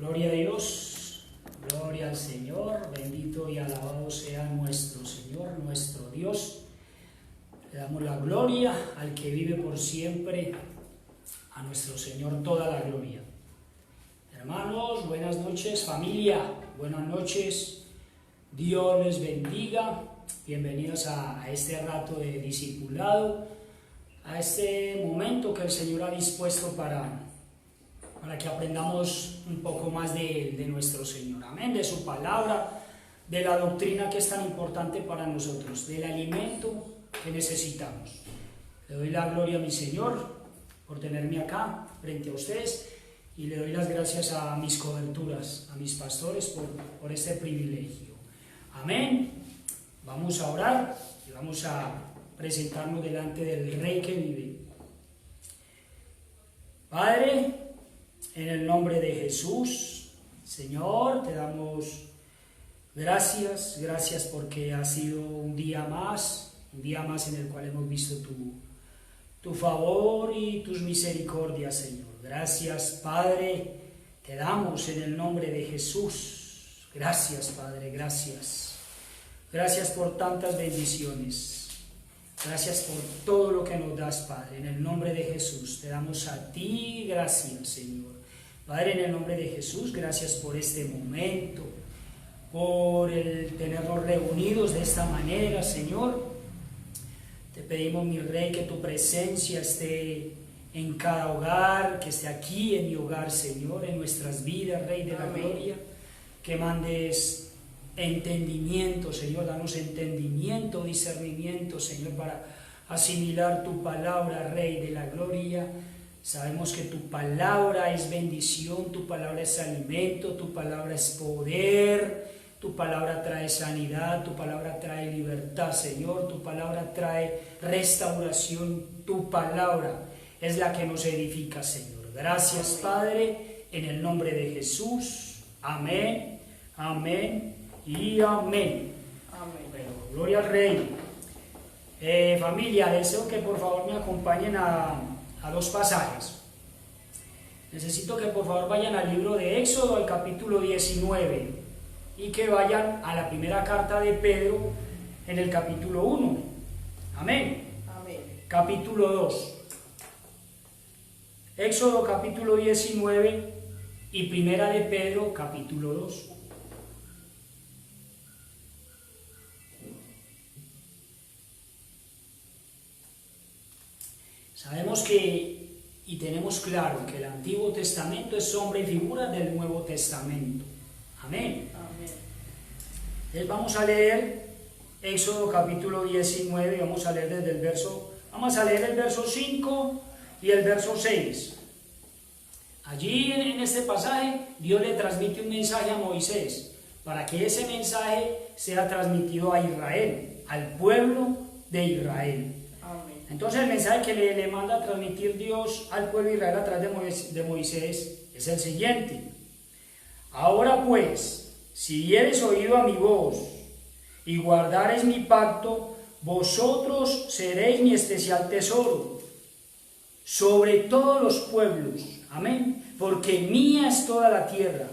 Gloria a Dios, gloria al Señor, bendito y alabado sea nuestro Señor, nuestro Dios. Le damos la gloria al que vive por siempre, a nuestro Señor toda la gloria. Hermanos, buenas noches, familia, buenas noches, Dios les bendiga, bienvenidos a este rato de discipulado, a este momento que el Señor ha dispuesto para que aprendamos un poco más de nuestro Señor, amén, de su palabra, de la doctrina que es tan importante para nosotros, del alimento que necesitamos. Le doy la gloria a mi Señor por tenerme acá frente a ustedes y le doy las gracias a mis coberturas, a mis pastores por este privilegio. Amén. Vamos a orar y vamos a presentarnos delante del Rey que vive. Padre, en el nombre de Jesús, Señor, te damos gracias porque ha sido un día más en el cual hemos visto tu favor y tus misericordias, Señor. Gracias, Padre, te damos en el nombre de Jesús. Gracias, Padre, gracias. Gracias por tantas bendiciones. Gracias por todo lo que nos das, Padre. En el nombre de Jesús te damos a ti gracias, Señor. Padre, en el nombre de Jesús, gracias por este momento, por el tenernos reunidos de esta manera, Señor. Te pedimos, mi Rey, que tu presencia esté en cada hogar, que esté aquí en mi hogar, Señor, en nuestras vidas, Rey de la gloria, que mandes entendimiento, Señor, danos entendimiento, discernimiento, Señor, para asimilar tu palabra, Rey de la gloria. Sabemos que tu palabra es bendición, tu palabra es alimento, tu palabra es poder, tu palabra trae sanidad, tu palabra trae libertad, Señor, tu palabra trae restauración, tu palabra es la que nos edifica, Señor. Gracias, Padre, en el nombre de Jesús. Amén, amén y amén. Amén. Bueno, gloria al Rey. Familia, deseo que por favor me acompañen a dos pasajes. Necesito que por favor vayan al libro de Éxodo, al capítulo 19, y que vayan a la primera carta de Pedro, en el capítulo 1. Amén. Amén. Capítulo 2. Éxodo capítulo 19 y primera de Pedro capítulo 2. Sabemos y tenemos claro que el Antiguo Testamento es sombra y figura del Nuevo Testamento. Amén. Amén. Entonces vamos a leer Éxodo capítulo 19 y vamos a leer el verso 5 y el verso 6. Allí en este pasaje Dios le transmite un mensaje a Moisés para que ese mensaje sea transmitido a Israel, al pueblo de Israel. Entonces el mensaje que le manda a transmitir Dios al pueblo de Israel a través de Moisés es el siguiente: ahora pues, si diereis oído a mi voz y guardareis mi pacto, vosotros seréis mi especial tesoro sobre todos los pueblos, amén, porque mía es toda la tierra,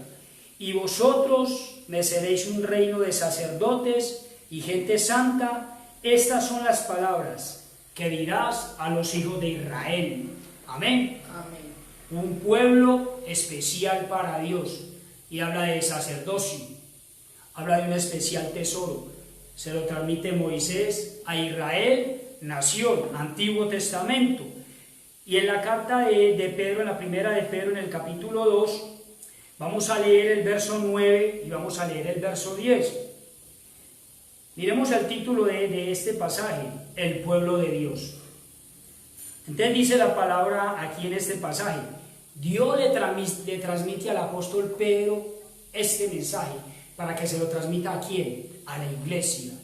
y vosotros me seréis un reino de sacerdotes y gente santa. Estas son las palabras que dirás a los hijos de Israel. Amén. Amén. Un pueblo especial para Dios. Y habla de sacerdocio. Habla de un especial tesoro. Se lo transmite Moisés a Israel, nación, Antiguo Testamento. Y en la carta de Pedro, en la primera de Pedro, en el capítulo 2, vamos a leer el verso 9 y vamos a leer el verso 10. Miremos el título de este pasaje: el pueblo de Dios. Entonces dice la palabra aquí en este pasaje: Dios le transmite al apóstol Pedro este mensaje para que se lo transmita a ¿quién? A la iglesia,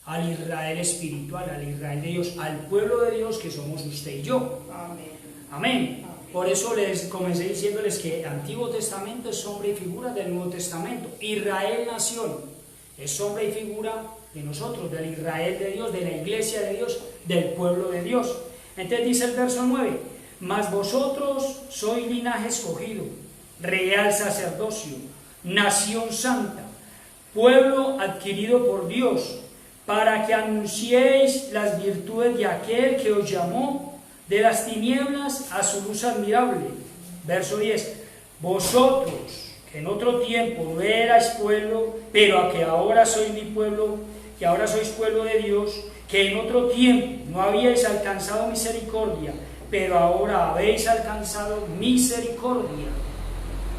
al Israel espiritual, al Israel de Dios, al pueblo de Dios que somos usted y yo. Amén. Amén. Por eso les comencé diciéndoles que el Antiguo Testamento es sombra y figura del Nuevo Testamento. Israel nación es sombra y figura de nosotros, del Israel de Dios, de la iglesia de Dios, del pueblo de Dios. Entonces dice el verso 9: mas vosotros sois linaje escogido, real sacerdocio, nación santa, pueblo adquirido por Dios, para que anunciéis las virtudes de aquel que os llamó de las tinieblas a su luz admirable. Verso 10. Vosotros, que en otro tiempo no erais pueblo, pero a que ahora sois mi pueblo, que ahora sois pueblo de Dios, que en otro tiempo no habíais alcanzado misericordia, pero ahora habéis alcanzado misericordia.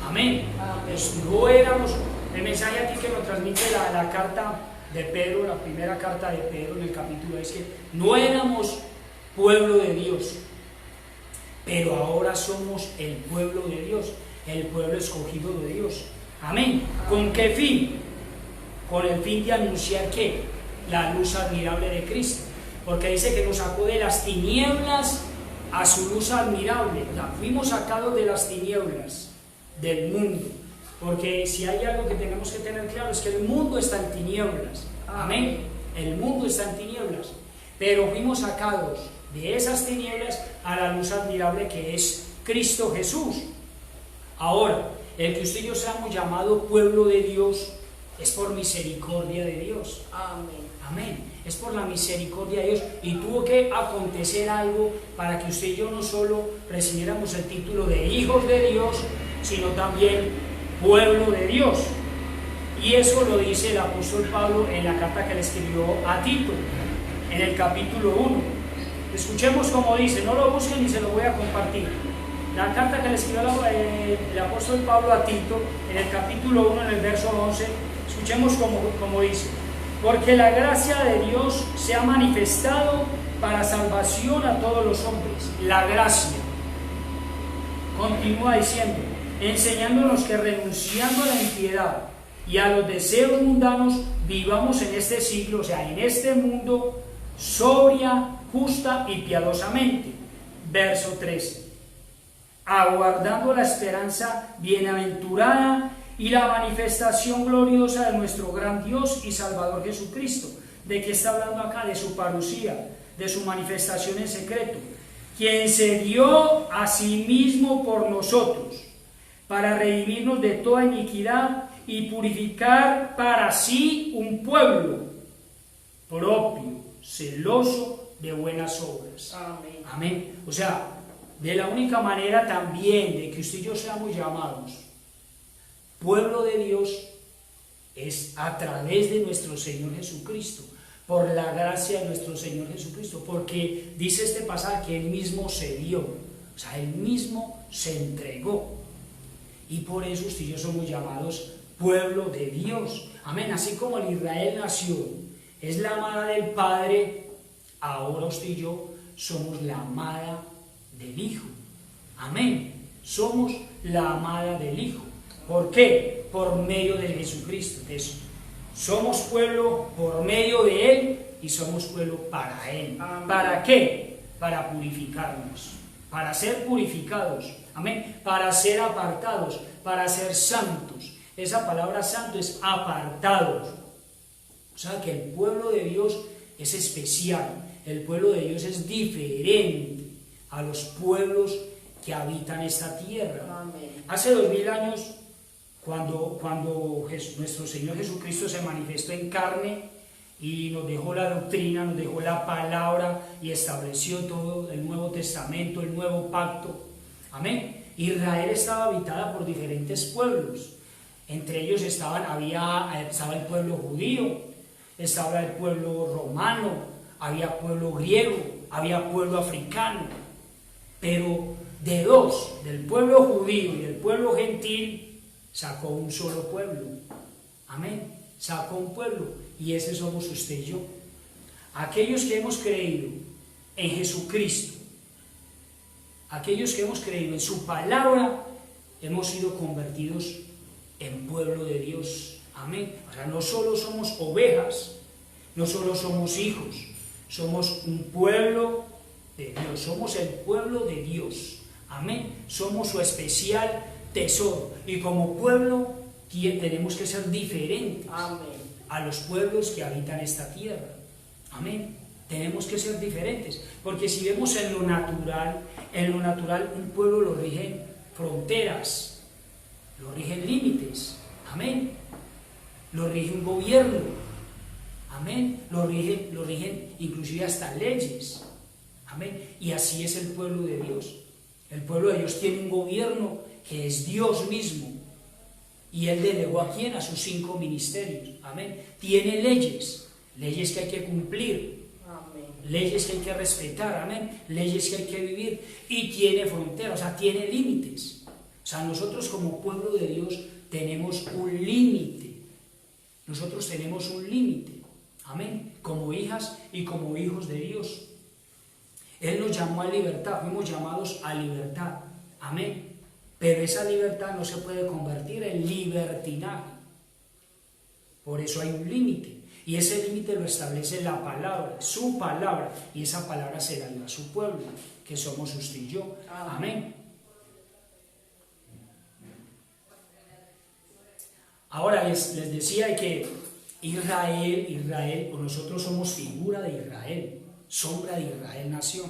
Amén. Pues no éramos, el mensaje aquí que nos transmite la carta de Pedro, la primera carta de Pedro en el capítulo, es que no éramos pueblo de Dios, pero ahora somos el pueblo de Dios, el pueblo escogido de Dios. Amén. ¿Con qué fin? Con el fin de anunciar ¿qué? La luz admirable de Cristo, porque dice que nos sacó de las tinieblas a su luz admirable. O sea, fuimos sacados de las tinieblas del mundo, porque si hay algo que tenemos que tener claro es que el mundo está en tinieblas. Amén. El mundo está en tinieblas, pero fuimos sacados de esas tinieblas a la luz admirable que es Cristo Jesús. Ahora, el que usted y yo seamos llamados pueblo de Dios es por misericordia de Dios. Amén. Amén. Es por la misericordia de Dios, y tuvo que acontecer algo para que usted y yo no solo recibiéramos el título de hijos de Dios, sino también pueblo de Dios. Y eso lo dice el apóstol Pablo en la carta que le escribió a Tito, en el capítulo 1. Escuchemos cómo dice, no lo busquen y se lo voy a compartir. La carta que le escribió el apóstol Pablo a Tito, en el capítulo 1, en el verso 11, escuchemos cómo dice: porque la gracia de Dios se ha manifestado para salvación a todos los hombres. La gracia. Continúa diciendo, enseñándonos que renunciando a la impiedad y a los deseos mundanos, vivamos en este siglo, o sea, en este mundo, sobria, justa y piadosamente. Verso 13. Aguardando la esperanza bienaventurada y la manifestación gloriosa de nuestro gran Dios y Salvador Jesucristo. ¿De qué está hablando acá? De su parucía, de su manifestación en secreto, quien se dio a sí mismo por nosotros, para redimirnos de toda iniquidad y purificar para sí un pueblo propio, celoso de buenas obras. Amén. Amén. O sea, de la única manera también de que usted y yo seamos llamados pueblo de Dios es a través de nuestro Señor Jesucristo, por la gracia de nuestro Señor Jesucristo, porque dice este pasaje que Él mismo se dio, o sea, Él mismo se entregó, y por eso usted y yo somos llamados pueblo de Dios. Amén. Así como el Israel nació, es la amada del Padre, ahora usted y yo somos la amada del Hijo. Amén. Somos la amada del Hijo. ¿Por qué? Por medio de Jesucristo. Entonces, somos pueblo por medio de Él y somos pueblo para Él. Amén. ¿Para qué? Para purificarnos, para ser purificados. Amén. Para ser apartados, para ser santos. Esa palabra santo es apartados. O sea que el pueblo de Dios es especial. El pueblo de Dios es diferente a los pueblos que habitan esta tierra. Amén. Hace 2000 años, cuando nuestro Señor Jesucristo se manifestó en carne y nos dejó la doctrina, nos dejó la palabra y estableció todo el Nuevo Testamento, el nuevo pacto. Amén. Israel estaba habitada por diferentes pueblos. Entre ellos estaba el pueblo judío, estaba el pueblo romano, había pueblo griego, había pueblo africano. Pero de dos, del pueblo judío y del pueblo gentil, sacó un solo pueblo. Amén. Sacó un pueblo, y ese somos usted y yo. Aquellos que hemos creído en Jesucristo, aquellos que hemos creído en su palabra, hemos sido convertidos en pueblo de Dios. Amén. O sea, no solo somos ovejas, no solo somos hijos, somos un pueblo de Dios, somos el pueblo de Dios. Amén. Somos su especial tesoro, y como pueblo tenemos que ser diferentes. Amén. A los pueblos que habitan esta tierra. Amén. Tenemos que ser diferentes, porque si vemos en lo natural un pueblo lo rigen fronteras. lo rigen límites, amén, lo rige un gobierno, amén, lo rigen inclusive hasta leyes, amén, y así es el pueblo de Dios. El pueblo de Dios tiene un gobierno que es Dios mismo, y Él delegó ¿a quién? A sus 5 ministerios, amén. Tiene leyes que hay que cumplir, amén. Leyes que hay que respetar, amén, leyes que hay que vivir, y tiene fronteras, o sea, tiene límites. O sea, nosotros como pueblo de Dios tenemos un límite, nosotros tenemos un límite, amén, como hijas y como hijos de Dios. Él nos llamó a libertad, fuimos llamados a libertad, amén. Pero esa libertad no se puede convertir en libertinaje. Por eso hay un límite. Y ese límite lo establece la palabra, su palabra. Y esa palabra se la dio a su pueblo, que somos usted y yo. Amén. Ahora les decía que Israel, o nosotros somos figura de Israel, sombra de Israel, nación.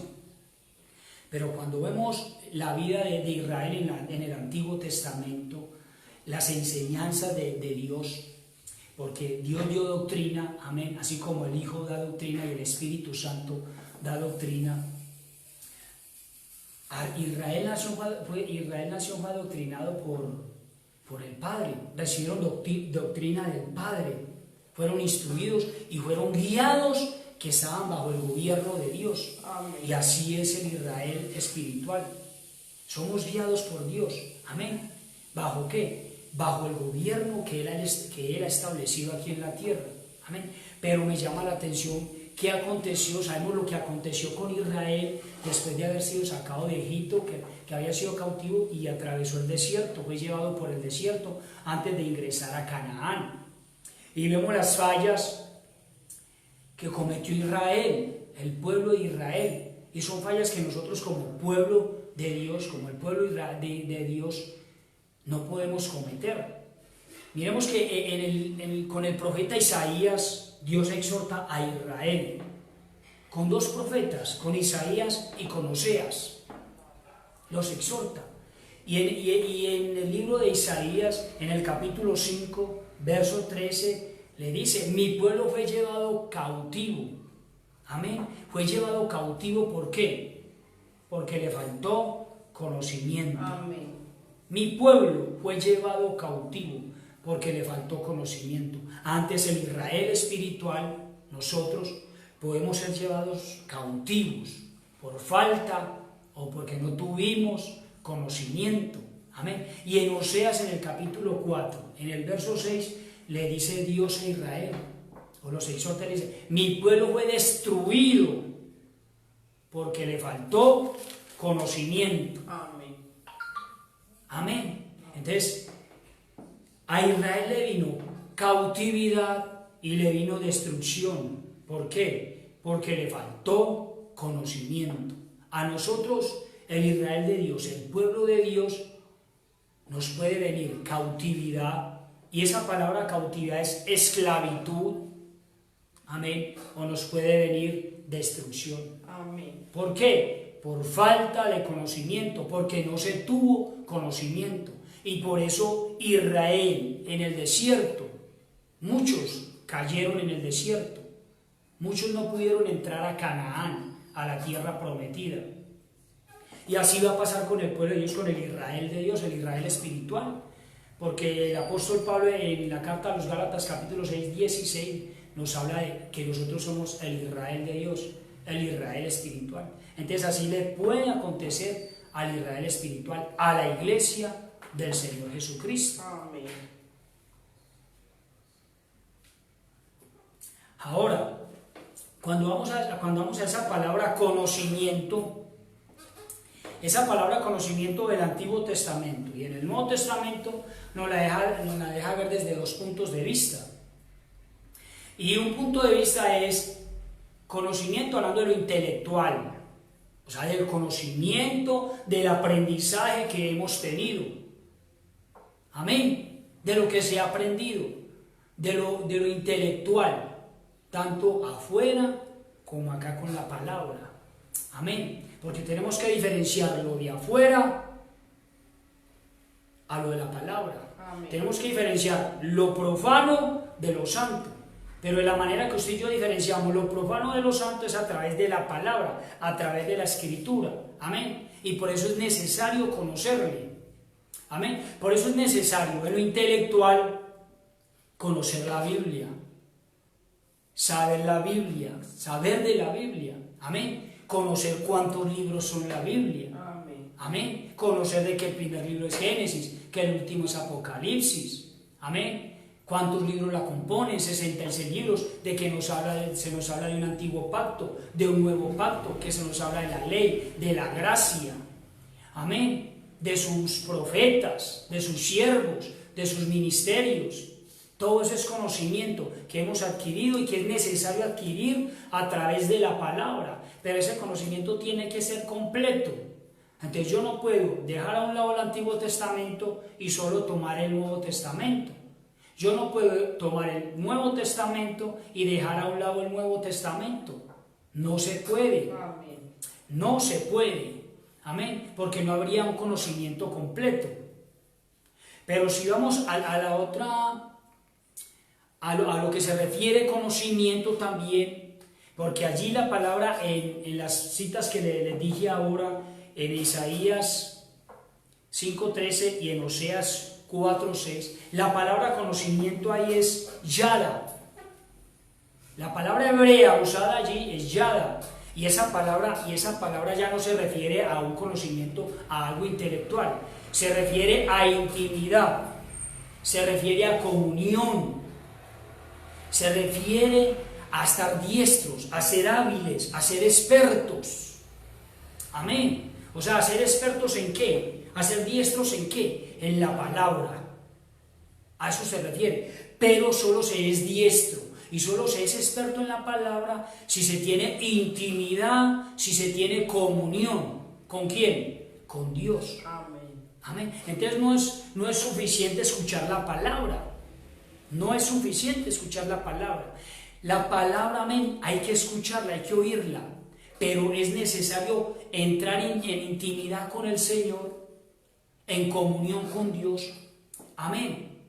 Pero cuando vemos la vida de Israel en el Antiguo Testamento, las enseñanzas de Dios, porque Dios dio doctrina, amén, así como el Hijo da doctrina y el Espíritu Santo da doctrina. Israel nació fue adoctrinado por el Padre, recibieron doctrina del Padre, fueron instruidos y fueron guiados, que estaban bajo el gobierno de Dios. Amén. Y así es el Israel espiritual. Somos guiados por Dios. Amén. ¿Bajo qué? Bajo el gobierno que Él ha establecido aquí en la tierra. Amén. Pero me llama la atención qué aconteció. Sabemos lo que aconteció con Israel después de haber sido sacado de Egipto, que había sido cautivo y atravesó el desierto, fue llevado por el desierto antes de ingresar a Canaán. Y vemos las fallas que cometió Israel, el pueblo de Israel, y son fallas que nosotros como pueblo de Dios, como el pueblo de Dios, no podemos cometer. Miremos que con el profeta Isaías, Dios exhorta a Israel, con 2 profetas, con Isaías y con Oseas, los exhorta. Y en el libro de Isaías, en el capítulo 5, verso 13, le dice, mi pueblo fue llevado cautivo. Amén. Fue llevado cautivo, ¿por qué? Porque le faltó conocimiento. Amén. Mi pueblo fue llevado cautivo porque le faltó conocimiento. Antes el Israel espiritual, nosotros podemos ser llevados cautivos por falta o porque no tuvimos conocimiento. Amén. Y en Oseas, en el capítulo 4, en el verso 6, le dice Dios a Israel, o los exhorta, le dice, mi pueblo fue destruido porque le faltó conocimiento. Amén. Amén. Entonces, a Israel le vino cautividad y le vino destrucción. ¿Por qué? Porque le faltó conocimiento. A nosotros, el Israel de Dios, el pueblo de Dios, nos puede venir cautividad. Y esa palabra cautividad es esclavitud, amén, o nos puede venir destrucción. Amén. ¿Por qué? Por falta de conocimiento, porque no se tuvo conocimiento. Y por eso Israel en el desierto, muchos cayeron en el desierto, muchos no pudieron entrar a Canaán, a la tierra prometida. Y así va a pasar con el pueblo de Dios, con el Israel de Dios, el Israel espiritual. Porque el apóstol Pablo en la carta a los Gálatas capítulo 6, 16 nos habla de que nosotros somos el Israel de Dios, el Israel espiritual. Entonces así le puede acontecer al Israel espiritual, a la iglesia del Señor Jesucristo. Amén. Ahora, cuando vamos a esa palabra conocimiento, esa palabra conocimiento del Antiguo Testamento y en el Nuevo Testamento nos la deja ver desde 2 puntos de vista. Y un punto de vista es conocimiento hablando de lo intelectual, o sea, del conocimiento, del aprendizaje que hemos tenido. Amén. De lo que se ha aprendido, de lo intelectual, tanto afuera como acá con la palabra. Amén. Porque tenemos que diferenciar lo de afuera a lo de la palabra. Amén. Tenemos que diferenciar lo profano de lo santo. Pero de la manera que usted y yo diferenciamos lo profano de lo santo es a través de la palabra, a través de la escritura. Amén. Y por eso es necesario conocerle. Amén. Por eso es necesario en lo intelectual conocer la Biblia, saber la Biblia, saber de la Biblia. Amén. Conocer cuántos libros son la Biblia. Amén. Amén. Conocer de que el primer libro es Génesis, que el último es Apocalipsis. Amén. ¿Cuántos libros la componen? 66 libros, de que se nos habla de un antiguo pacto, de un nuevo pacto, que se nos habla de la ley, de la gracia. Amén. De sus profetas, de sus siervos, de sus ministerios. Todo ese es conocimiento que hemos adquirido y que es necesario adquirir a través de la palabra. Pero ese conocimiento tiene que ser completo. Entonces yo no puedo dejar a un lado el Antiguo Testamento y solo tomar el Nuevo Testamento. Yo no puedo tomar el Nuevo Testamento y dejar a un lado el Nuevo Testamento. No se puede. Amén. No se puede. Amén. Porque no habría un conocimiento completo. Pero si vamos a la otra, a lo que se refiere conocimiento también, porque allí la palabra en las citas que les dije ahora, en Isaías 5:13 y en Oseas 4:6, la palabra conocimiento ahí es yada. La palabra hebrea usada allí es yada. Y esa palabra ya no se refiere a un conocimiento, a algo intelectual. Se refiere a intimidad. Se refiere a comunión. Se refiere a estar diestros, a ser hábiles, a ser expertos. Amén. O sea, a ser expertos ¿en qué? A ser diestros ¿en qué? En la palabra. A eso se refiere. Pero solo se es diestro y solo se es experto en la palabra si se tiene intimidad, si se tiene comunión. ¿Con quién? Con Dios. Amén. Amén. Entonces no es suficiente escuchar la palabra. No es suficiente escuchar la palabra. La palabra, amén, hay que escucharla, hay que oírla. Pero es necesario entrar en intimidad con el Señor, en comunión con Dios. Amén.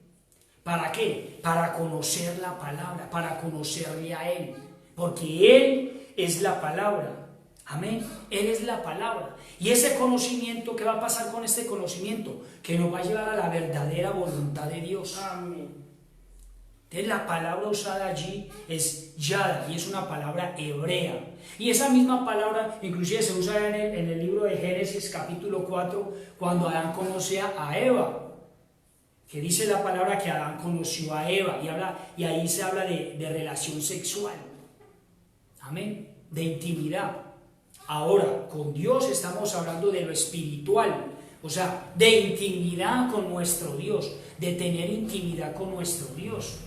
¿Para qué? Para conocer la palabra, para conocerle a Él. Porque Él es la palabra. Amén. Él es la palabra. Y ese conocimiento, ¿qué va a pasar con este conocimiento? Que nos va a llevar a la verdadera voluntad de Dios. Amén. Entonces la palabra usada allí es yada y es una palabra hebrea. Y esa misma palabra inclusive se usa en el libro de Génesis capítulo 4 cuando Adán conoce a Eva. Que dice la palabra que Adán conoció a Eva y ahí se habla de relación sexual. Amén. De intimidad. Ahora, con Dios estamos hablando de lo espiritual. O sea, de intimidad con nuestro Dios. De tener intimidad con nuestro Dios.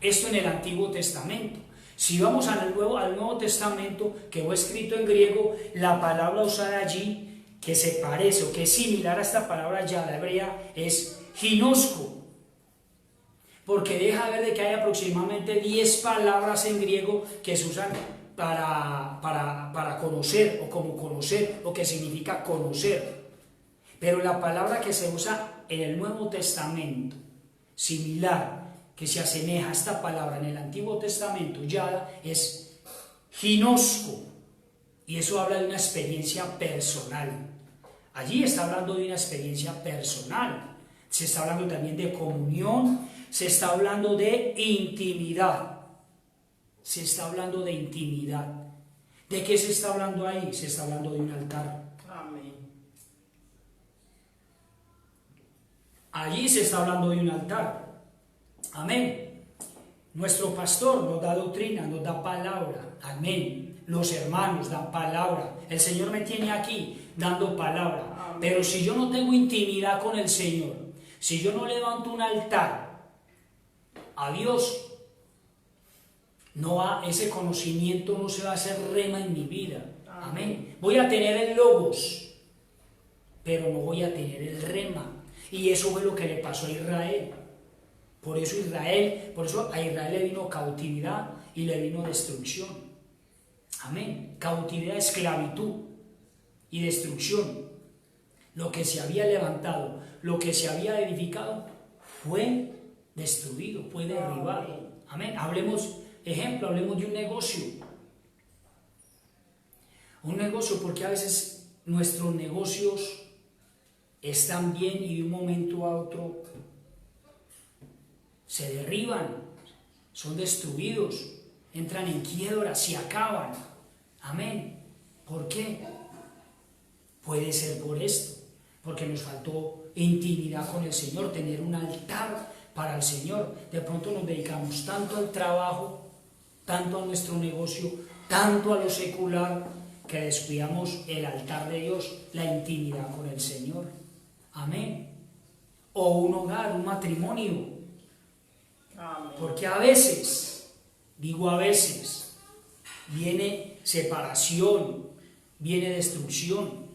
Esto en el Antiguo Testamento. Si vamos al Nuevo Testamento, que fue escrito en griego, la palabra usada allí, que se parece o que es similar a esta palabra ya la hebrea, es ginosco. Porque deja ver de que hay aproximadamente 10 palabras en griego que se usan para conocer o como conocer o que significa conocer. Pero la palabra que se usa en el Nuevo Testamento, similar, que se asemeja a esta palabra en el Antiguo Testamento, yada, es ginosco. Y eso habla de una experiencia personal. Allí está hablando de una experiencia personal. Se está hablando también de comunión, se está hablando de intimidad. Se está hablando de intimidad. ¿De qué se está hablando ahí? Se está hablando de un altar. Amén. Allí se está hablando de un altar. Amén. Nuestro pastor nos da doctrina, nos da palabra. Amén. Los hermanos dan palabra. El Señor me tiene aquí dando palabra. Amén. Pero si yo no tengo intimidad con el Señor, si yo no levanto un altar a Dios, ese conocimiento no se va a hacer rema en mi vida. Amén. Voy a tener el logos, pero no voy a tener el rema. Y eso fue lo que le pasó a Israel. Por eso a Israel le vino cautividad y le vino destrucción. Amén. Cautividad, esclavitud y destrucción. lo que se había levantado, lo que se había edificado, fue destruido, fue derribado. Amén. Hablemos de un negocio. Un negocio, porque a veces nuestros negocios están bien y de un momento a otro se derriban, son destruidos, entran en quiebra, se acaban. Amén. ¿Por qué? Puede ser por esto, porque nos faltó intimidad con el Señor, tener un altar para el Señor. De pronto nos dedicamos tanto al trabajo, tanto a nuestro negocio, tanto a lo secular, que descuidamos el altar de Dios, la intimidad con el Señor. Amén. O un hogar, un matrimonio. Amén. Porque a veces, digo a veces, viene separación, viene destrucción.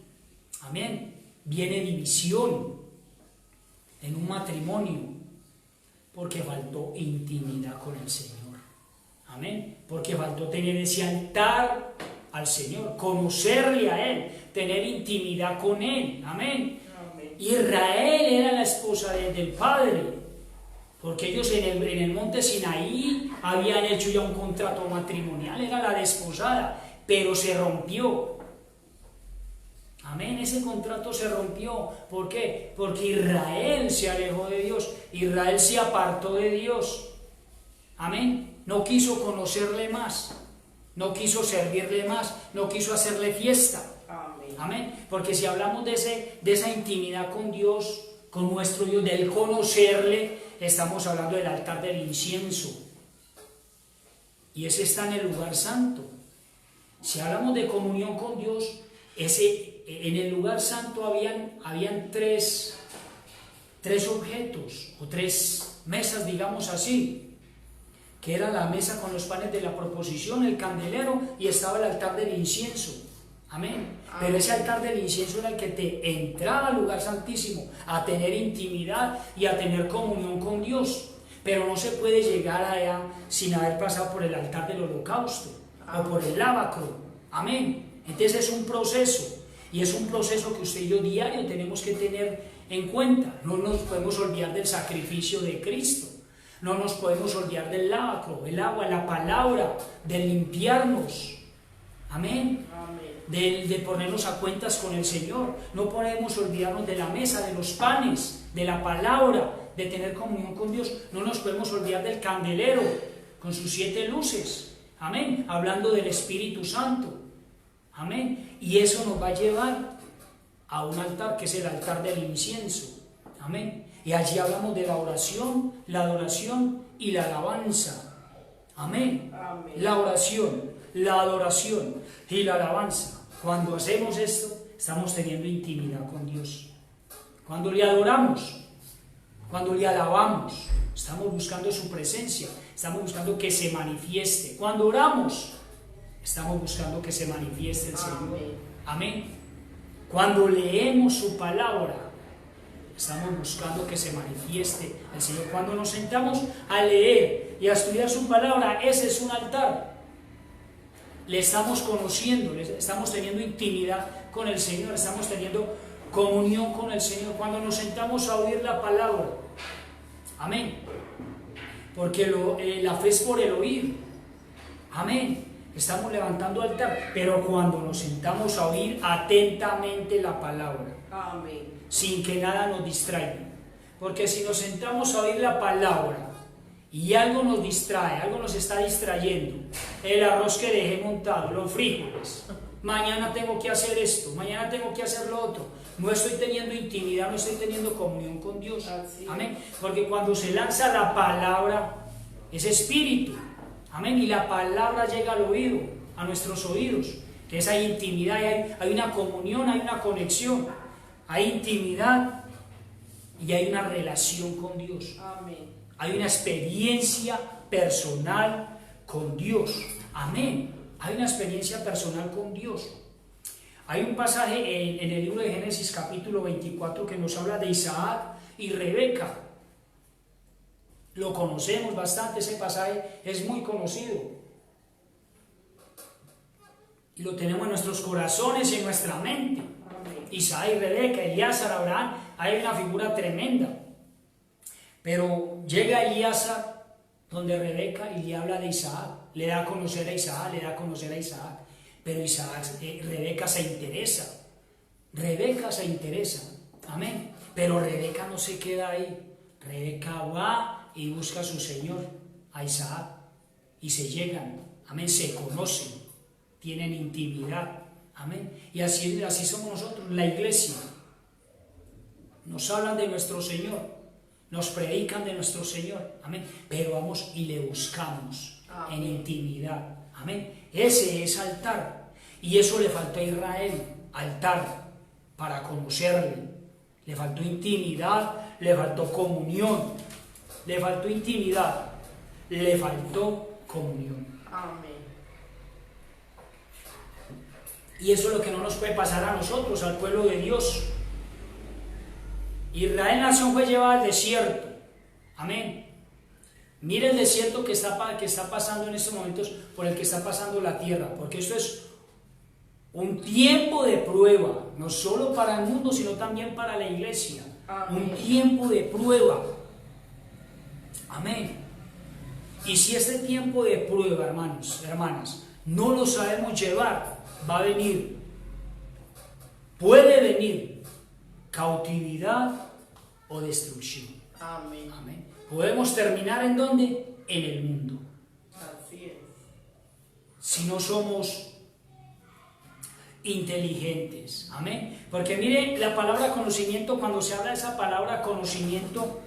Amén. Viene división en un matrimonio porque faltó intimidad con el Señor. Amén. Porque faltó tener ese altar al Señor, conocerle a Él, tener intimidad con Él. Amén. Amén. Israel era la esposa del Padre, porque ellos en el monte Sinaí habían hecho ya un contrato matrimonial, era la desposada, pero se rompió. Amén, ese contrato se rompió. ¿Por qué? Porque Israel se alejó de Dios, Israel se apartó de Dios. Amén, no quiso conocerle más, no quiso servirle más, no quiso hacerle fiesta. Amén. Amén. Porque si hablamos de esa intimidad con Dios, con nuestro Dios, del conocerle, estamos hablando del altar del incienso. Y ese está en el lugar santo. Si hablamos de comunión con Dios, en el lugar santo habían tres objetos, o tres mesas, digamos así, que era la mesa con los panes de la proposición, el candelero, y estaba el altar del incienso. Amén. Pero ese altar del incienso era el que te entraba al lugar santísimo, a tener intimidad y a tener comunión con Dios. Pero no se puede llegar allá sin haber pasado por el altar del holocausto o por el lavacro. Amén. Entonces es un proceso, y es un proceso que usted y yo diario tenemos que tener en cuenta. No nos podemos olvidar del sacrificio de Cristo. No nos podemos olvidar del lavacro, el agua, la palabra, de limpiarnos. Amén. De ponernos a cuentas con el Señor. No podemos olvidarnos de la mesa, de los panes, de la palabra, de tener comunión con Dios. No nos podemos olvidar del candelero con sus 7 luces. Amén. Hablando del Espíritu Santo. Amén. Y eso nos va a llevar a un altar que es el altar del incienso. Amén. Y allí hablamos de la oración, la adoración y la alabanza. Amén. Amén. La oración, la adoración y la alabanza. Cuando hacemos esto, estamos teniendo intimidad con Dios. Cuando le adoramos, cuando le alabamos, estamos buscando su presencia, estamos buscando que se manifieste. Cuando oramos, estamos buscando que se manifieste el Señor. Amén. Cuando leemos su palabra, estamos buscando que se manifieste el Señor. Cuando nos sentamos a leer y a estudiar su palabra, ese es un altar. Le estamos conociendo, estamos teniendo intimidad con el Señor, estamos teniendo comunión con el Señor. Cuando nos sentamos a oír la palabra, amén. Porque la fe es por el oír. Amén. Estamos levantando altar, pero cuando nos sentamos a oír atentamente la palabra, amén, sin que nada nos distraiga. Porque si nos sentamos a oír la palabra y algo nos distrae, algo nos está distrayendo, el arroz que dejé montado, los frijoles, mañana tengo que hacer esto, mañana tengo que hacer lo otro, no estoy teniendo intimidad, no estoy teniendo comunión con Dios. Amén. Porque cuando se lanza la palabra, es espíritu. Amén. Y la palabra llega al oído, a nuestros oídos. Que es hay intimidad, hay una comunión, hay una conexión, hay intimidad y hay una relación con Dios. Amén. Hay una experiencia personal con Dios. Amén. Hay una experiencia personal con Dios. Hay un pasaje en el libro de Génesis capítulo 24 que nos habla de Isaac y Rebeca. Lo conocemos bastante, ese pasaje es muy conocido. Y lo tenemos en nuestros corazones y en nuestra mente. Isaac y Rebeca, Elíasar, Abraham, hay una figura tremenda. Pero llega Elíasar donde Rebeca y le habla de Isaac, le da a conocer a Isaac, pero Rebeca se interesa, amén, pero Rebeca no se queda ahí, Rebeca va y busca a su señor, a Isaac, y se llegan, amén, se conocen, tienen intimidad, amén, y así somos nosotros, la iglesia, nos hablan de nuestro Señor, nos predican de nuestro Señor, amén, pero vamos y le buscamos en intimidad, amén. Ese es altar, y eso le faltó a Israel, altar para conocerle, le faltó intimidad, le faltó comunión, le faltó intimidad, le faltó comunión. Amén. Y eso es lo que no nos puede pasar a nosotros, al pueblo de Dios. Israel nación fue llevada al desierto, amén. Mire el desierto que está pasando en estos momentos, por el que está pasando la tierra, porque esto es un tiempo de prueba, no solo para el mundo, sino también para la iglesia. Amén. Un tiempo de prueba, amén. Y si este tiempo de prueba, hermanos, hermanas, no lo sabemos llevar, va a venir, puede venir cautividad o destrucción. Amén. Amén. Podemos terminar ¿en dónde? En el mundo. Así es. Si no somos inteligentes. Amén. Porque mire la palabra conocimiento, cuando se habla de esa palabra conocimiento,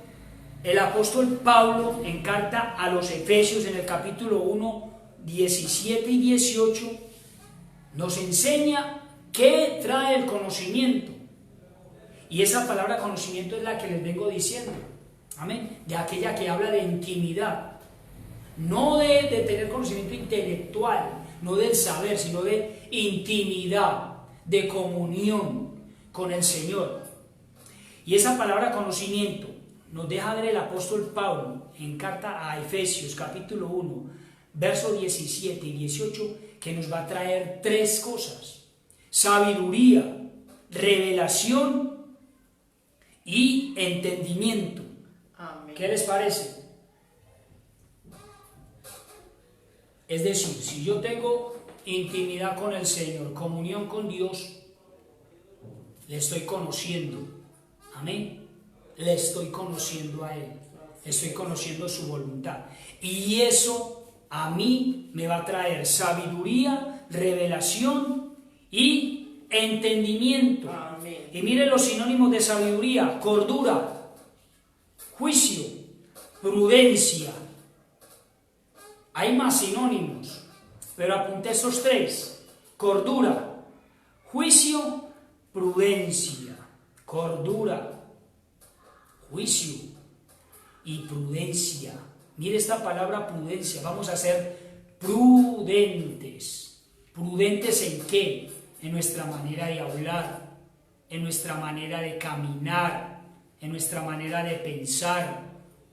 el apóstol Pablo en carta a los Efesios en el capítulo 1, 17 y 18 nos enseña qué trae el conocimiento. Y esa palabra conocimiento es la que les vengo diciendo, amén, de aquella que habla de intimidad, no de tener conocimiento intelectual, no del saber, sino de intimidad, de comunión con el Señor. Y esa palabra conocimiento nos deja ver el apóstol Pablo en carta a Efesios capítulo 1, versos 17 y 18, que nos va a traer tres cosas: sabiduría, revelación y entendimiento. Amén. ¿Qué les parece? Es decir, si yo tengo intimidad con el Señor, comunión con Dios, le estoy conociendo, amén, le estoy conociendo a Él, estoy conociendo su voluntad, y eso a mí me va a traer sabiduría, revelación y entendimiento. Amén. Y miren los sinónimos de sabiduría: cordura, juicio, prudencia. Hay más sinónimos, pero apunté esos tres: cordura, juicio, prudencia. Cordura, juicio y prudencia. Mire esta palabra prudencia. Vamos a ser prudentes. ¿Prudentes en qué? En nuestra manera de hablar, en nuestra manera de caminar, en nuestra manera de pensar.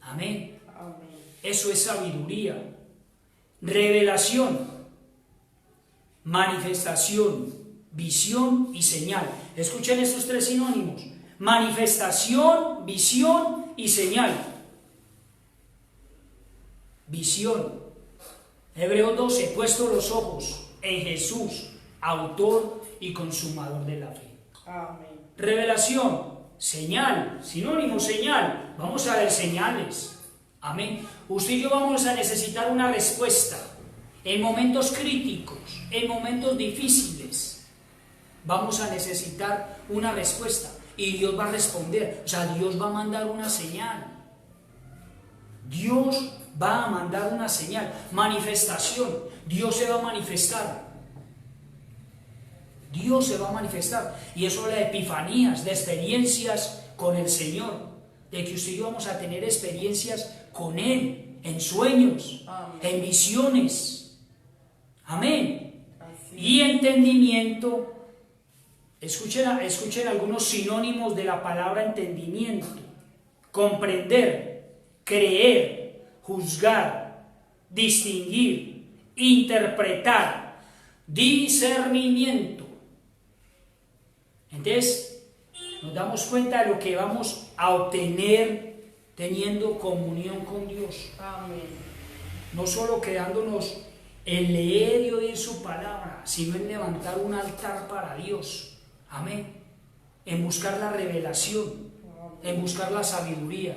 Amén. Amén. Eso es sabiduría. Revelación, manifestación, visión y señal. Escuchen estos tres sinónimos: manifestación, visión y señal. Visión. Hebreos 12, puesto los ojos en Jesús, autor y consumador de la fe. Amén. Revelación, señal, sinónimo señal. Vamos a ver señales. Amén. Usted y yo vamos a necesitar una respuesta en momentos críticos, en momentos difíciles. Vamos a necesitar una respuesta y Dios va a responder. O sea, Dios va a mandar una señal. Dios va a mandar una señal. Manifestación. Dios se va a manifestar. Dios se va a manifestar. Y eso habla de epifanías, de experiencias con el Señor. De que usted y yo vamos a tener experiencias con Él, en sueños, amén, en visiones. Amén. Así. Y entendimiento. Escuchen algunos sinónimos de la palabra entendimiento: comprender, creer, juzgar, distinguir, interpretar, discernimiento. Entonces, nos damos cuenta de lo que vamos a obtener teniendo comunión con Dios. Amén. No solo quedándonos en leer y oír su palabra, sino en levantar un altar para Dios. Amén. En buscar la revelación, en buscar la sabiduría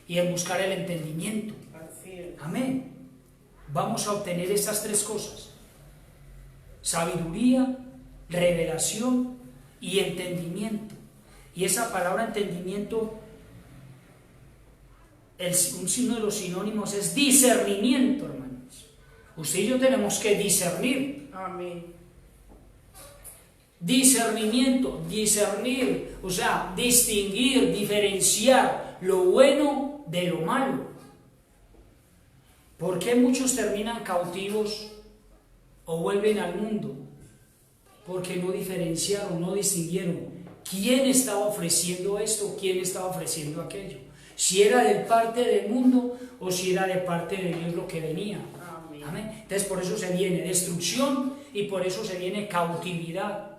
y en buscar el entendimiento. Así es. Amén. Vamos a obtener estas tres cosas: sabiduría, revelación y entendimiento. Y esa palabra entendimiento, un signo de los sinónimos es discernimiento, hermanos. Usted y yo tenemos que discernir. Amén. Discernimiento, discernir, o sea, distinguir, diferenciar lo bueno de lo malo. ¿Por qué muchos terminan cautivos o vuelven al mundo? Porque no diferenciaron, no distinguieron quién estaba ofreciendo esto, quién estaba ofreciendo aquello. Si era de parte del mundo o si era de parte de Dios lo que venía. Amén. Amén. Entonces por eso se viene destrucción y por eso se viene cautividad.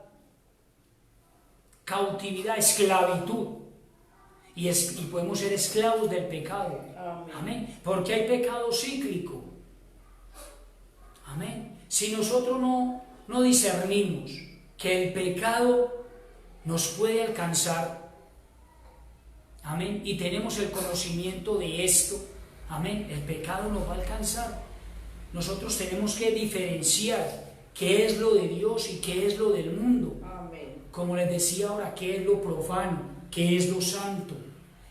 Cautividad, esclavitud. Y podemos ser esclavos del pecado. Amén. Amén. Porque hay pecado cíclico. Amén. Si nosotros no discernimos que el pecado nos puede alcanzar, amén, y tenemos el conocimiento de esto, amén, el pecado nos va a alcanzar. Nosotros tenemos que diferenciar qué es lo de Dios y qué es lo del mundo. Amén. Como les decía ahora, qué es lo profano, qué es lo santo,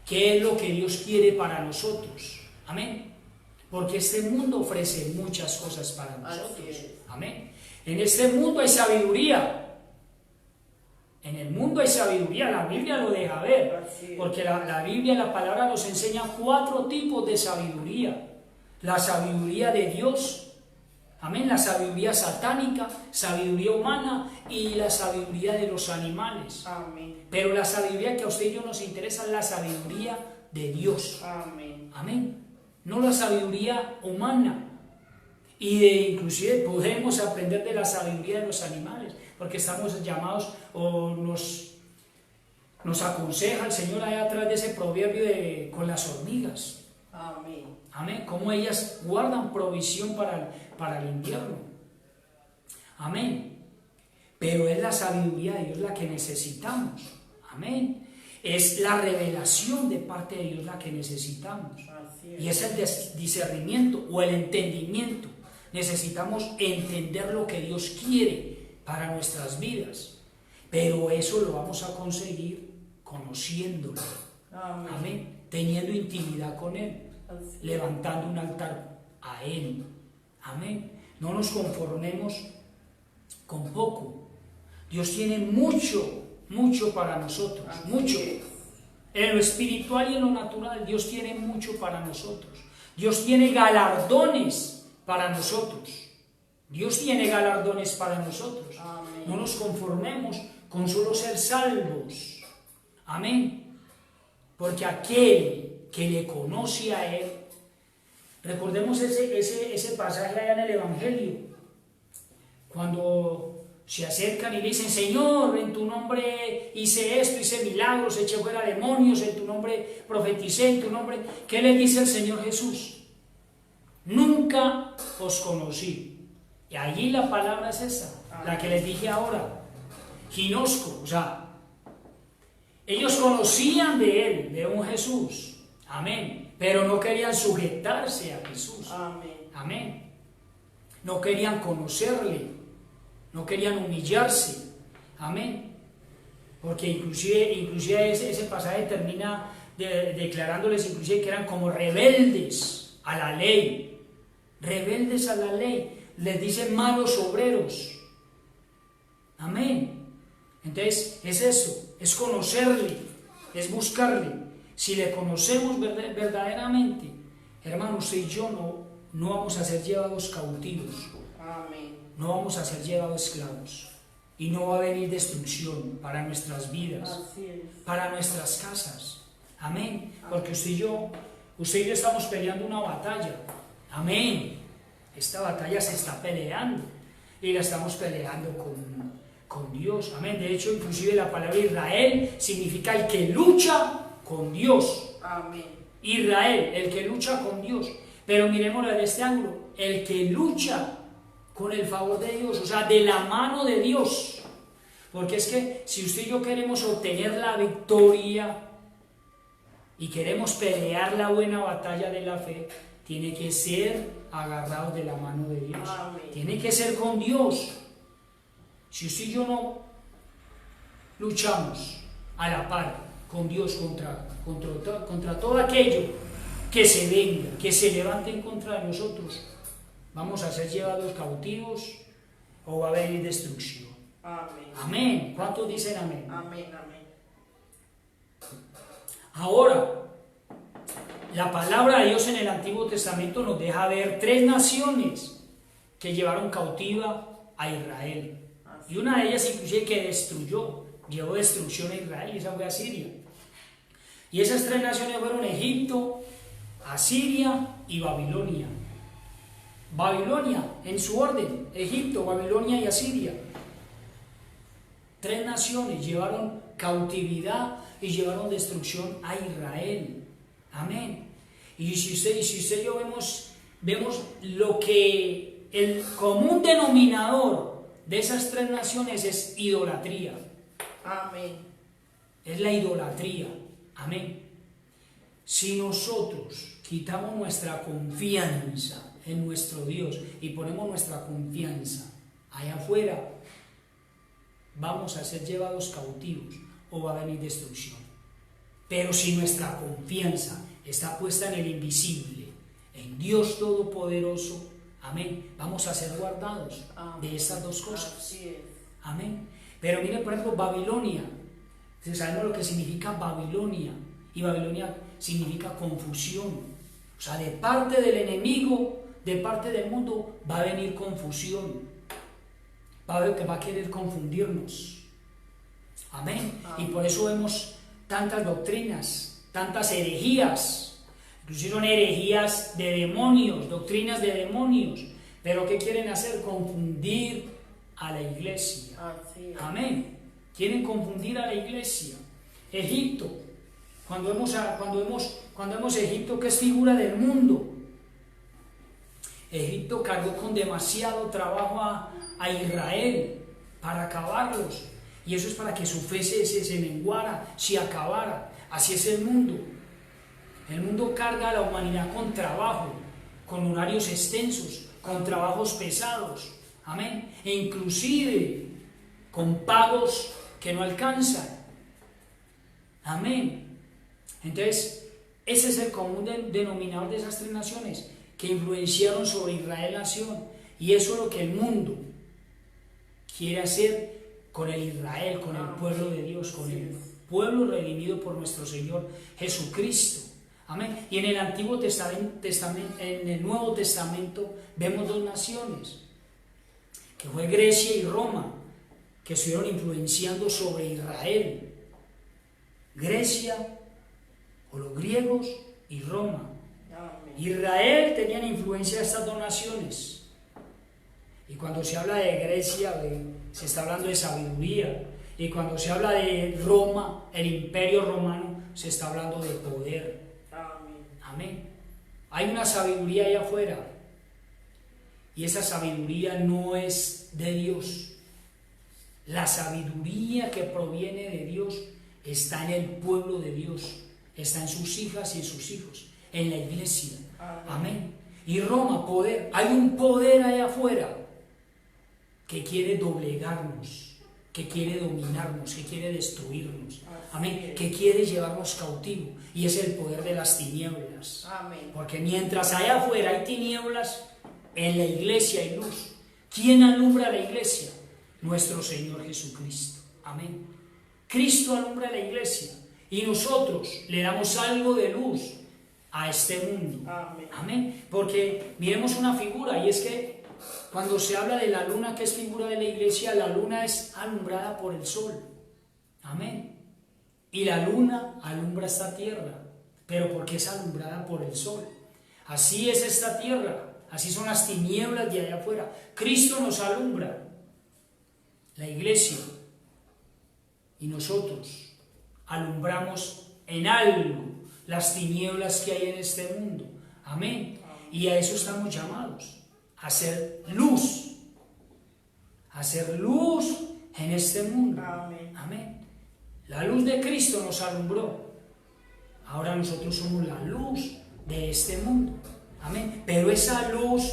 qué es lo que Dios quiere para nosotros. Amén. Porque este mundo ofrece muchas cosas para nosotros. Amén. En este mundo hay sabiduría. En el mundo hay sabiduría, la Biblia lo deja ver. Porque la Biblia, la palabra nos enseña 4 tipos de sabiduría. La sabiduría de Dios, amén, la sabiduría satánica, sabiduría humana y la sabiduría de los animales. Amén. Pero la sabiduría que a usted y yo nos interesa es la sabiduría de Dios. Amén. Amén. No la sabiduría humana. Y inclusive podemos aprender de la sabiduría de los animales, porque estamos llamados o nos aconseja el Señor allá atrás de ese proverbio con las hormigas. Amén. Amén. Cómo ellas guardan provisión para el invierno. Amén. Pero es la sabiduría de Dios la que necesitamos. Amén. Es la revelación de parte de Dios la que necesitamos. Y es el discernimiento o el entendimiento. Necesitamos entender lo que Dios quiere para nuestras vidas. Pero eso lo vamos a conseguir conociéndolo. Amén. Amén. Teniendo intimidad con Él. Levantando un altar a Él. Amén. No nos conformemos con poco. Dios tiene mucho, mucho para nosotros. Mucho. En lo espiritual y en lo natural, Dios tiene mucho para nosotros. Dios tiene galardones para nosotros. Dios tiene galardones para nosotros. Amén. No nos conformemos con solo ser salvos. Amén. Porque aquel que le conoce a Él, recordemos ese pasaje allá en el Evangelio, cuando se acercan y le dicen: Señor, en tu nombre hice esto, hice milagros, eché fuera demonios, en tu nombre profeticé, en tu nombre. ¿Qué le dice el Señor Jesús? Nunca os conocí. Y allí la palabra es esa, la que les dije ahora. Ginosco, o sea, ellos conocían de Él, de un Jesús. Amén. Pero no querían sujetarse a Jesús. Amén. Amén. No querían conocerle. No querían humillarse. Amén. Porque inclusive ese pasaje termina declarándoles inclusive que eran como rebeldes a la ley. Rebeldes a la ley. Les dicen malos obreros. Amén. Entonces es eso, es conocerle, es buscarle. Si le conocemos verdaderamente, hermano, usted y yo no vamos a ser llevados cautivos. Amén. No vamos a ser llevados esclavos. Y no va a venir destrucción para nuestras vidas, Así es. para nuestras casas. Amén. Porque usted y yo estamos peleando una batalla. Amén. Esta batalla se está peleando. Y la estamos peleando con Dios. Amén. De hecho, inclusive la palabra Israel significa el que lucha con Dios. Amén. Israel, el que lucha con Dios. Pero miremoslo desde este ángulo, el que lucha con el favor de Dios, o sea, de la mano de Dios. Porque es que si usted y yo queremos obtener la victoria y queremos pelear la buena batalla de la fe, tiene que ser agarrados de la mano de Dios. Amén. Tiene que ser con Dios. Si usted y yo no luchamos a la par con Dios contra todo aquello que se venga, que se levante en contra de nosotros, vamos a ser llevados cautivos o va a venir destrucción. Amén. Amén. ¿Cuántos dicen amén? Amén. Amén. Ahora, la palabra de Dios en el Antiguo Testamento nos deja ver 3 naciones que llevaron cautiva a Israel. Y una de ellas inclusive que llevó destrucción a Israel, y esa fue Asiria. Y esas 3 naciones fueron Egipto, Asiria y Babilonia. Babilonia, en su orden, Egipto, Babilonia y Asiria. 3 naciones llevaron cautividad y llevaron destrucción a Israel. Amén. Y si usted y yo vemos lo que el común denominador de esas 3 naciones es idolatría. Amén. Es la idolatría. Amén. Si nosotros quitamos nuestra confianza en nuestro Dios y ponemos nuestra confianza allá afuera, vamos a ser llevados cautivos o va a venir destrucción. Pero si nuestra confianza está puesta en el invisible, en Dios Todopoderoso, amén, vamos a ser guardados de estas 2 cosas. Así es. Amén. Pero mire, por ejemplo, Babilonia. Sabemos lo que significa Babilonia. Y Babilonia significa confusión. O sea, de parte del enemigo, de parte del mundo, va a venir confusión. Va a querer confundirnos. Amén. Y por eso vemos tantas doctrinas, tantas herejías. Inclusive son herejías de demonios, doctrinas de demonios. Pero ¿qué quieren hacer? Confundir a la iglesia. Amén. Quieren confundir a la iglesia. Egipto. Cuando vemos Egipto, que es figura del mundo, Egipto cargó con demasiado trabajo a Israel para acabarlos, y eso es para que su fe se menguara, se acabara. Así es el mundo. El mundo carga a la humanidad con trabajo, con horarios extensos, con trabajos pesados, amén, e inclusive con pagos que no alcanzan, amén. Entonces, ese es el común denominador de esas 3 naciones que influenciaron sobre Israel nación, y eso es lo que el mundo quiere hacer con el Israel, con el pueblo de Dios, con el pueblo redimido por nuestro Señor Jesucristo. Amén. Y en el Antiguo Testamento, en el Nuevo Testamento, vemos 2 naciones, que fue Grecia y Roma, que estuvieron influenciando sobre Israel. Grecia, o los griegos, y Roma. Israel tenían influencia de estas 2 naciones. Y cuando se habla de Grecia, se está hablando de sabiduría. Y cuando se habla de Roma, el imperio romano, se está hablando de poder. Amén. Hay una sabiduría allá afuera, y esa sabiduría no es de Dios. La sabiduría que proviene de Dios está en el pueblo de Dios, está en sus hijas y en sus hijos, en la iglesia. Amén. Y Roma, poder. Hay un poder allá afuera que quiere doblegarnos, que quiere dominarnos, que quiere destruirnos. Amén. Que quiere llevarnos cautivo. Y es el poder de las tinieblas. Amén. Porque mientras allá afuera hay tinieblas, en la iglesia hay luz. ¿Quién alumbra la iglesia? Nuestro Señor Jesucristo. Amén. Cristo alumbra la iglesia, y nosotros le damos algo de luz a este mundo. Amén. Amén. Porque miremos una figura, y es que cuando se habla de la luna, que es figura de la iglesia, la luna es alumbrada por el sol. Amén. Y la luna alumbra esta tierra, pero porque es alumbrada por el sol. Así es esta tierra, así son las tinieblas de allá afuera. Cristo nos alumbra. la iglesia y nosotros alumbramos en algo las tinieblas que hay en este mundo. Amén. Y a eso estamos llamados, a hacer luz en este mundo. Amén. Amén. La luz de Cristo nos alumbró. Ahora nosotros somos la luz de este mundo. Amén. Pero esa luz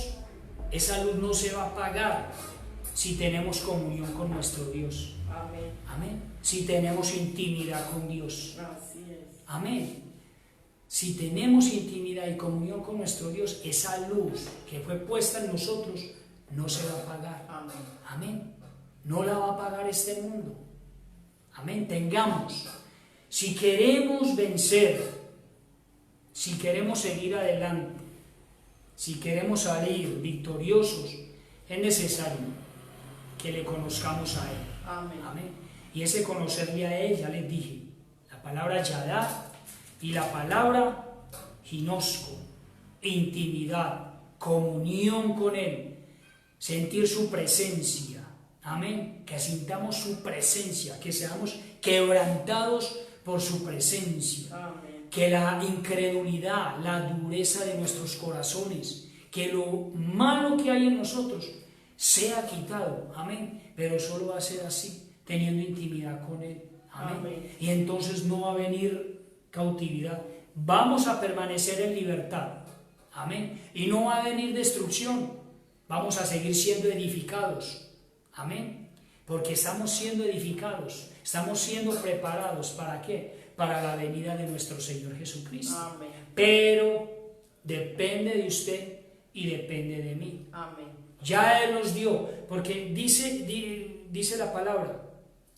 no se va a apagar si tenemos comunión con nuestro Dios. Amén. Amén. Si tenemos intimidad con Dios. Así es. Amén. Si tenemos intimidad y comunión con nuestro Dios, esa luz que fue puesta en nosotros no se va a apagar. Amén. Amén. No la va a apagar este mundo. Amén. Tengamos. Si queremos vencer, si queremos seguir adelante, si queremos salir victoriosos, es necesario que le conozcamos a Él. Amén. Amén. Y ese conocerle a Él, ya les dije, la palabra yadá y la palabra ginosco, intimidad, comunión con Él, sentir su presencia. Amén. Que sintamos su presencia, que seamos quebrantados por su presencia. Amén. Que la incredulidad, la dureza de nuestros corazones, que lo malo que hay en nosotros sea quitado. Amén. Pero solo va a ser así, teniendo intimidad con Él. Amén. Amén. Y entonces no va a venir cautividad. Vamos a permanecer en libertad. Amén. Y no va a venir destrucción. Vamos a seguir siendo edificados. Amén. Porque estamos siendo edificados. Estamos siendo preparados. ¿Para qué? Para la venida de nuestro Señor Jesucristo. Amén. Pero depende de usted y depende de mí. Amén. Ya Él nos dio, porque dice la palabra,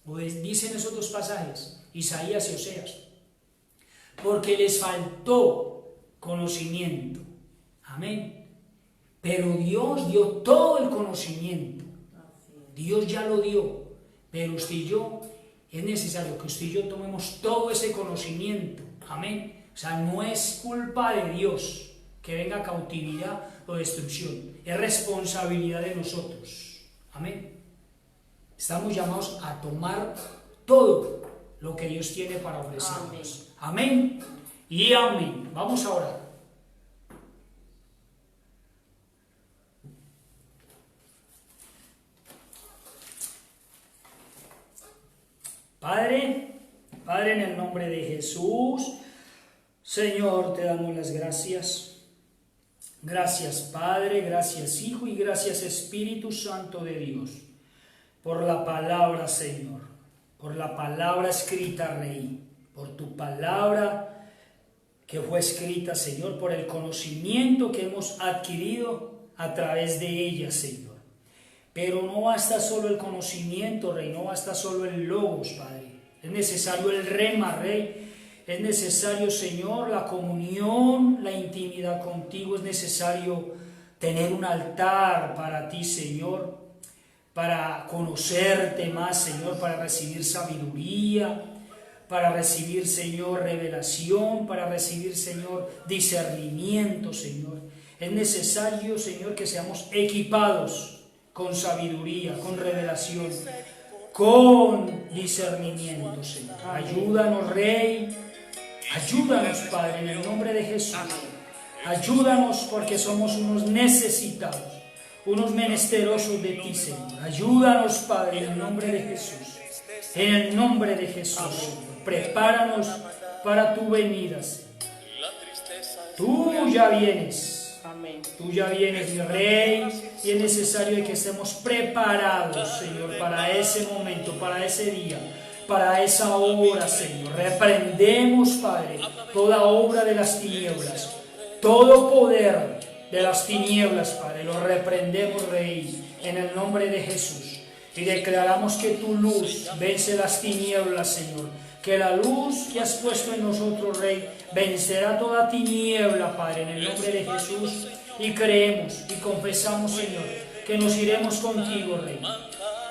o dicen esos dos pasajes, Isaías y Oseas, porque les faltó conocimiento. Amén. Pero Dios dio todo el conocimiento. Dios ya lo dio, pero usted y yo, es necesario que usted y yo tomemos todo ese conocimiento. Amén. O sea, no es culpa de Dios que venga cautividad o destrucción. Es responsabilidad de nosotros. Amén. Estamos llamados a tomar todo lo que Dios tiene para ofrecernos. Amén. Y amén. Vamos a orar. Padre, en el nombre de Jesús, Señor, te damos las gracias. Gracias, Padre, gracias, Hijo, y gracias, Espíritu Santo de Dios, por la palabra, Señor, por la palabra escrita, Rey, por tu palabra que fue escrita, Señor, por el conocimiento que hemos adquirido a través de ella, Señor. Pero no basta solo el conocimiento, Rey, no basta solo el logos, Padre. Es necesario el rema, Rey. Es necesario, Señor, la comunión, la intimidad contigo. Es necesario tener un altar para ti, Señor, para conocerte más, Señor, para recibir sabiduría, para recibir, Señor, revelación, para recibir, Señor, discernimiento, Señor. Es necesario, Señor, que seamos equipados con sabiduría, con revelación, con discernimiento, Señor. Ayúdanos, Rey. Ayúdanos, Padre, en el nombre de Jesús. Ayúdanos porque somos unos necesitados, unos menesterosos de ti, Señor. Ayúdanos, Padre, en el nombre de Jesús. En el nombre de Jesús, Señor. Prepáranos para tu venida, Señor. Tú ya vienes. Amén. Tú ya vienes, mi Rey, y es necesario que estemos preparados, Señor, para ese momento, para ese día, para esa hora, Señor. Reprendemos, Padre, toda obra de las tinieblas, todo poder de las tinieblas, Padre, lo reprendemos, Rey, en el nombre de Jesús. Y declaramos que tu luz vence las tinieblas, Señor. Que la luz que has puesto en nosotros, Rey, vencerá toda tiniebla, Padre, en el nombre de Jesús. Y creemos y confesamos, Señor, que nos iremos contigo, Rey.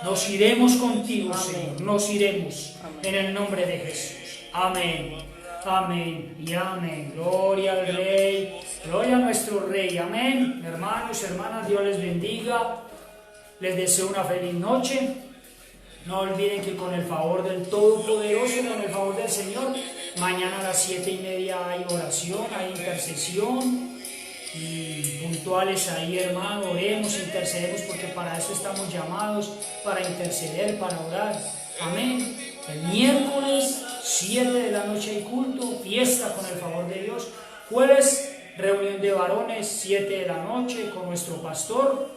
Nos iremos contigo, Señor. Nos iremos en el nombre de Jesús. Amén. Amén y amén. Gloria al Rey. Gloria a nuestro Rey. Amén. Hermanos, hermanas, Dios les bendiga. Les deseo una feliz noche. No olviden que con el favor del Todopoderoso, con el favor del Señor, mañana a las 7:30 hay oración, hay intercesión. Y puntuales ahí, hermano, oremos, intercedemos, porque para eso estamos llamados, para interceder, para orar. Amén. El miércoles 7 de la noche hay culto, fiesta con el favor de Dios. Jueves, reunión de varones, 7 de la noche con nuestro pastor.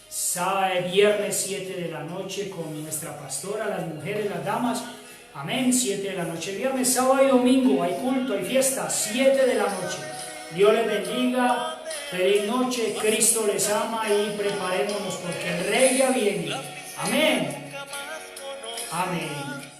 Sábado, viernes 7 de la noche con nuestra pastora, las mujeres, las damas. Amén, 7 de la noche. Viernes, sábado y domingo hay culto, hay fiesta, 7 de la noche. Dios les bendiga, feliz noche, Cristo les ama y preparémonos porque el Rey ya viene. Amén. Amén.